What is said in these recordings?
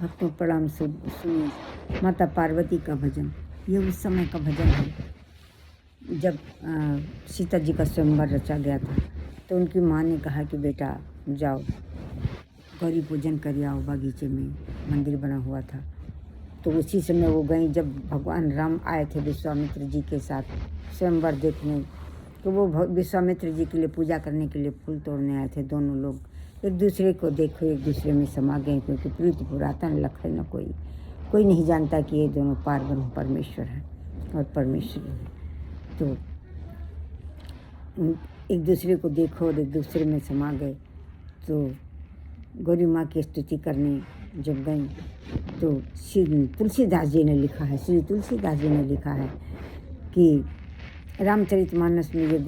भक्तों प्रणाम। सुनिए माता पार्वती का भजन। ये उस समय का भजन है जब सीता जी का स्वयंवर रचा गया था। तो उनकी माँ ने कहा कि बेटा जाओ गौरी पूजन कर आओ, बागीचे में मंदिर बना हुआ था। तो उसी समय वो गई जब भगवान राम आए थे विश्वामित्र जी के साथ स्वयंवर देखने। तो वो विश्वामित्र जी के लिए पूजा करने के लिए फूल तोड़ने आए थे। दोनों लोग एक दूसरे को देखो एक दूसरे में समा गए, क्योंकि प्रीति पुरातन लख है न कोई नहीं जानता कि ये दोनों पार ब्रह्म परमेश्वर है और परमेश्वरी है। तो एक दूसरे को देखो और एक दूसरे में समा गए। तो गौरी माँ की स्तुति करने जब गई तो तुलसीदास जी ने लिखा है, श्री तुलसीदास जी ने लिखा है कि रामचरितमानस में ये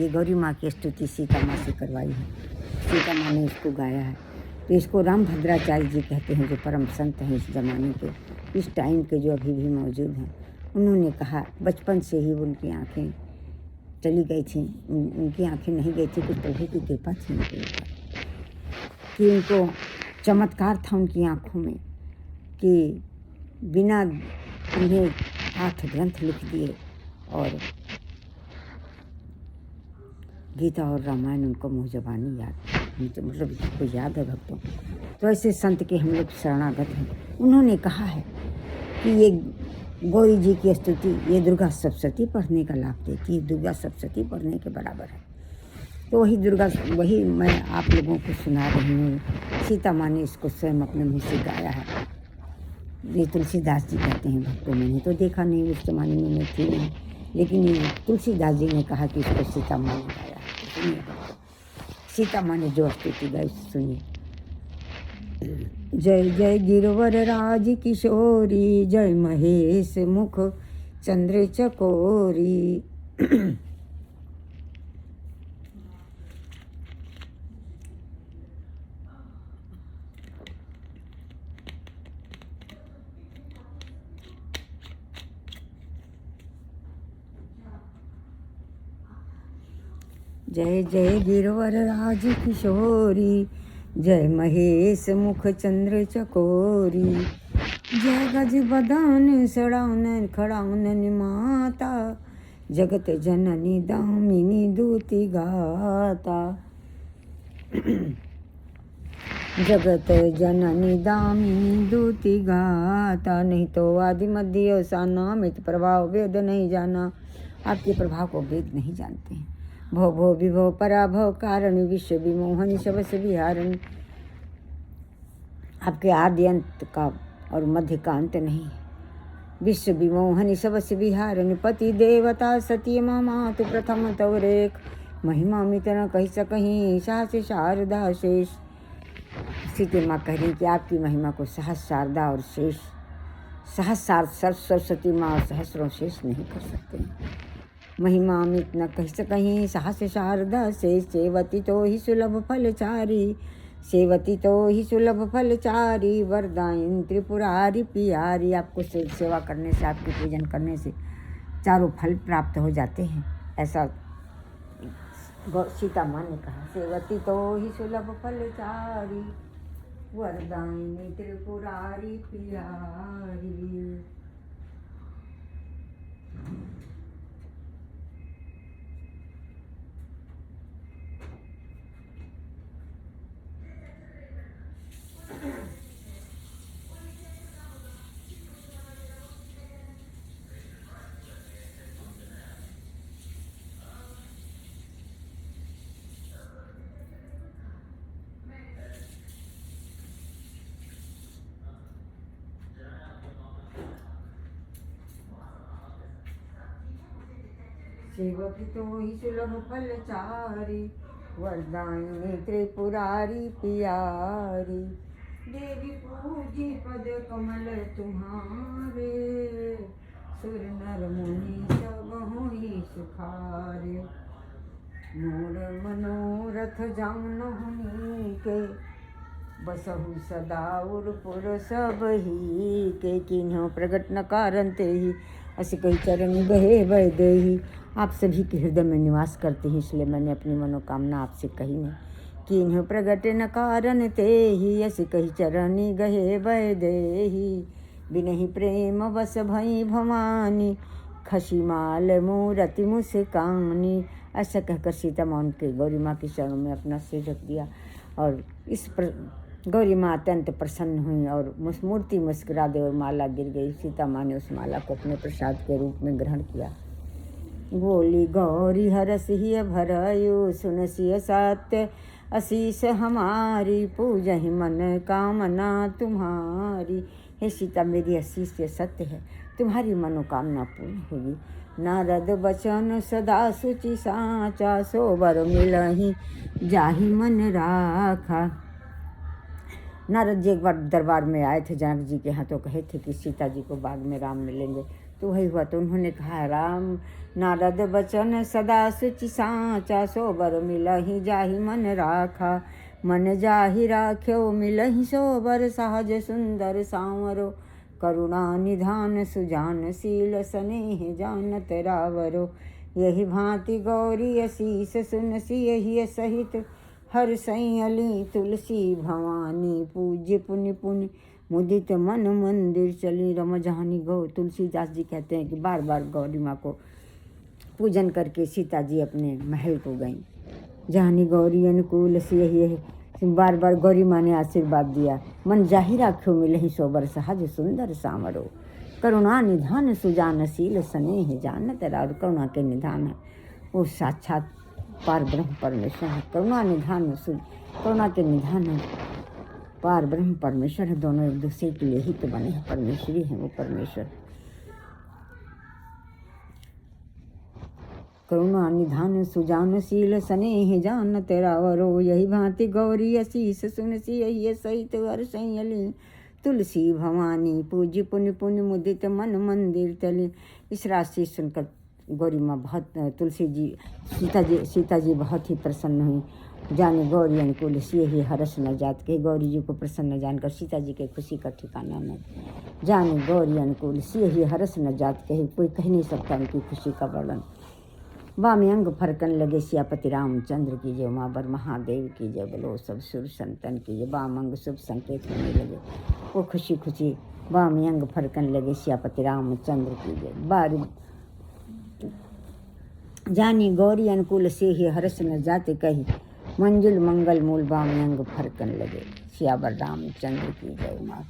गौरी माँ की स्तुति सीता माँ से करवाई है। सीता माँ ने इसको गाया है। तो इसको राम भद्राचार्य जी कहते हैं, जो परम संत हैं इस ज़माने के, इस टाइम के, जो अभी भी मौजूद हैं। उन्होंने कहा बचपन से ही उनकी आँखें चली गई थी, उनकी आँखें नहीं गई थी, कुछ प्रभु की कृपा थी उनके ऊपर कि उनको चमत्कार था उनकी आँखों में कि बिना उन्हें 8 ग्रंथ लिख दिए और गीता और रामायण उनको मुँह ज़बानी याद, मतलब इसको याद है भक्तों। तो ऐसे संत के हम लोग शरणागत हैं। उन्होंने कहा है कि ये गौरी जी की स्तुति ये दुर्गा सप्तशती पढ़ने का लाभ देती है, दुर्गा सप्तशती पढ़ने के बराबर है। तो वही मैं आप लोगों को सुना रही हूँ। सीता माँ ने इसको स्वयं अपने मुँह से गाया है। ये तुलसीदास जी कहते हैं भक्तों। मैंने तो देखा नहीं, उस जमाने में मैं थी नहीं, लेकिन ये तुलसीदास जी ने कहा कि इसको सीता माँ ने गाया है। तो सुनिए सीता माँ ने जो स्तुति गाई सुनिए। जय जय गिरवर राज किशोरी, जय महेश मुख चंद्र चकोरी। जय जय गिरवर राज किशोरी, जय महेश मुख चंद्र चकोरी। जय गज बदन सड़ाउन खड़ाउन माता, जगत जननी दामिनी दूती गाता। जगत जननी दामिनी दूती गाता। नहीं तो आदि मध्य अवसान, अमित प्रभाव वेद नहीं जाना। आपके प्रभाव को वेद नहीं जानते हैं। भव भव विभव पराभव कारण, विश्व विमोहन सबस विहारण। आपके आदि अंत का और मध्य का अंत नहीं। विश्व विमोहन सबस विहारण, पति देवता सती मातु प्रथम तवरेक। महिमा मित न कही सकहीं, सहस शारदा शेष। सीते माँ कह रही कि आपकी महिमा को सहस शारदा और शेष, सरस्वती माँ और सहस्रों शेष नहीं कर सकते। महिमा अमित न कह सकहीं, सहस शारदा से। सेवती तो ही सुलभ फलचारी, सेवती तो ही सुलभ फलचारी। वरदायिनी त्रिपुरारी पियारी। आपको सेवा करने से, आपकी पूजन करने से चारों फल प्राप्त हो जाते हैं, ऐसा सीता माँ ने कहा। सेवती तो ही सुलभ फलचारी, वरदायिनी त्रिपुरारी पियारी। सेवकी तो ही सुलभ फलचारी, वरदायिनी त्रिपुरारी पियारी। देवी पूजी पद कमल तुम्हारे, सुर नर मुनि सब होई सुखारे। मोर मनोरथ जामनहुनि के, बसहु सदा उरपुर सब ही के। किन्हों प्रगट न कारण ते ही, अस कही चरण बहे बह देही। आप सभी के हृदय में निवास करते हैं, इसलिए मैंने अपनी मनोकामना आपसे कही नहीं किन्ह प्रगट न कारण ते ही, यस कही चरणी गहे वैदेही। बिनहि प्रेम बस भई भवानी, खसी माल मूरति मुस्कानी। ऐसा कहकर सीता माँ उनके गौरी माँ के चरणों में अपना सिर रख दिया और गौरी माँ अत्यंत प्रसन्न हुई और मूर्ति मुस्कुरा दे और माला गिर गई। सीता माँ ने उस माला को अपने प्रसाद के रूप में ग्रहण किया। बोली गौरी हरस ही भरयु, सुनसिय सत्य असीस हमारी, पूजहि मन कामना तुम्हारी। हे सीता, मेरी असीस सत्य है, तुम्हारी मनोकामना पूर्ण होगी। नारद बचन सदा सुचि साचा, सोबर मिलहि जाहि मन राखा। नारद जी एक बार दरबार में आए थे जनक जी के यहाँ, तो कहे थे कि सीता जी को बाग में राम मिलेंगे। तो वही हुआ, तो उन्होंने कहा राम नारद बचन सदा सुचि साचा, सोबर मिलहि जाहि मन राखा। मन जाहि राख्यो मिलहि सोबर, सहज सुंदर सांवरो। करुणा निधान सुजान शील, स्नेह जानत रावरो। यही भांति गौरी असीस सुनसी, यही सहित हर सैयली तुलसी भवानी। पूज्य पुण्य पुण्य मुदित मन मंदिर चली, रम जहानी गौ। तुलसीदास जी कहते हैं कि बार बार गौरी माँ को पूजन करके सीता जी अपने महल को गईं। जहानी गौरी अनुकूल सी, यही बार बार गौरी माँ ने आशीर्वाद दिया। मन जाहि राख्यो मिलहि सोबर, सहज सुंदर सांवरो। करुणा निधान सुजान शील, स्नेह जानत रावरो। करुणा के निधान है वो साक्षात पार ब्रह्म परमेश्वर है। करुणा के निधान है पार ब्रह्म परमेश्वर है। दोनों एक दूसरे के लिए ही तो बने हैं, परमेश्वरी है वो परमेश्वर। करुणा निधान सुजान शील, स्नेह जानत रावरो। यही भांति गौरी असीस सुनसी, यही सहित हर सैयली तुलसी भवानी। पूज्य पुण्य पुण्य मुदित मन मंदिर तली। इस राशि सुनकर गौरी माँ सीता जी बहुत ही प्रसन्न हुई। जाने गौरी अनुकूल सी, ही हर्ष न जात के। गौरी जी को प्रसन्न जानकर सीता जी के खुशी का ठिकाना न। जाने गौरी अनुकूल सी, ही हर्ष न जात के। कोई कह नहीं सकता उनकी खुशी का वर्णन। वामी अंग फरकन लगे सियापति रामचंद्र की जय, उमावर महादेव की जय, बोलो सब सुर संतन की जय। वाम अंग शुभ संकेत होने लगे, वो खुशी खुशी वामी अंग फरकन लगे सियापति रामचंद्र की जय। जानी गौरी अनुकूल से ही हर्ष न जाते कही, मंजुल मंगल मूल वामी अंग फरकन लगे सियावर रामचंद्र की जय। माँ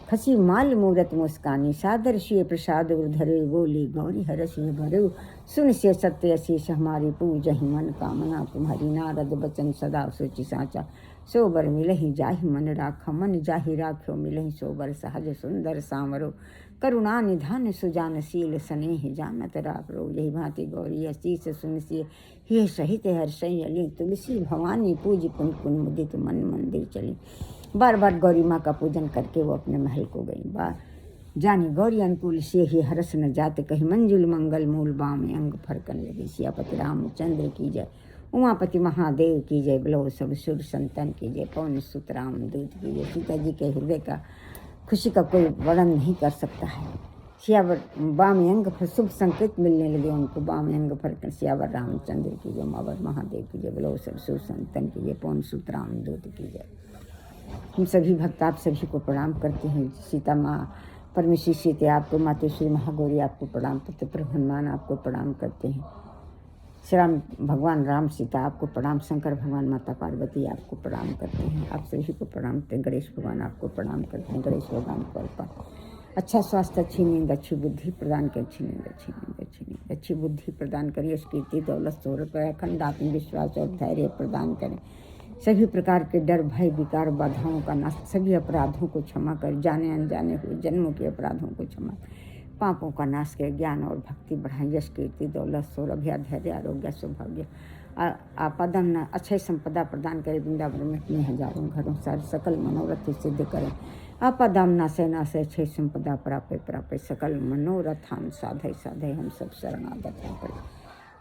खसी माल मूरत मुस्कानी, सादर शिव प्रसाद धरे। बोली गौरी हरस भरे, सुन से सत्य अशीष हमारी, पूजहि मन कामना तुम्हारी। नारद बचन सदा सोचि साचा, सोबर मिलहि जाहि मन राखा। मन जाहि राख्यो मिलहि सोबर, सहज सुंदर सांवरो। करुणा निधान सुजान शील, स्नेह जानत रावरो। यही भांति गौरी असीस सुनसी, हे सहित हर सैयली तुलसी भवानी। पूज पुन पुन मुदित मन मंदिर चली। बार बार गौरी माँ का पूजन करके वो अपने महल को गई। बार जानी गौरी अनुकूल से ही हरस न जात कही, मंजुल मंगल मूल बाम अंग फरकन लगे सियापति रामचंद्र की जय। उमापति महादेव की जय, बोलो सब सुर संतन की जय। पवन सुत राम दूत की जय। सीता जी के हृदय का खुशी का कोई वर्णन नहीं कर सकता है। सियावर बाम अंग पर शुभ संकेत मिलने लगे उनको। बाम अंग फरकन सियावर रामचंद्र की जय, उमावर महादेव की जय, बोलो सब सुर संतन की जय। पवन सुत राम दूत की जय। हम सभी भक्त आप सभी को प्रणाम करते हैं। सीता माँ परमेश्वरी सीता आपको, मातेश्वरी महागौरी आपको प्रणाम करते, प्रभु हनुमान आपको प्रणाम करते हैं। श्री राम भगवान राम सीता आपको प्रणाम, शंकर भगवान माता पार्वती आपको प्रणाम करते हैं। आप सभी को प्रणाम करते हैं। गणेश भगवान आपको प्रणाम करते हैं। गणेश भगवान को अर्पण। अच्छा स्वास्थ्य, अच्छी नींद, अच्छी बुद्धि प्रदान कर, अच्छी नींद, अच्छी नींद, अच्छी नींद, अच्छी बुद्धि प्रदान करिए। यश कीर्ति दौलत शोहरत अखंड आत्मविश्वास और धैर्य प्रदान करें। सभी प्रकार के डर भय विकार बाधाओं का नाश, सभी अपराधों को क्षमा कर, जाने अनजाने हुए जन्मों के अपराधों को क्षमा, पापों का नाश करे, ज्ञान और भक्ति बढ़ाए। यश कीर्ति दौलत सौरभ्य धैर्य आरोग्य सौभाग्य आपादन अक्षय संपदा प्रदान करे। वृंदावन में अपने हजारों घरों सारे सकल मनोरथ सिद्ध करें। आपादाम नाशय नाशय क्षय संपदा प्राप्य प्राप्य, सकल मनोरथान साधय साधय हम सब शरणागत हैं।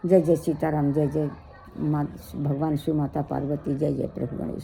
जय जय सीताराम, जय जय माँ भगवान शिव माता पार्वती, जय जय प्रभु गणेश।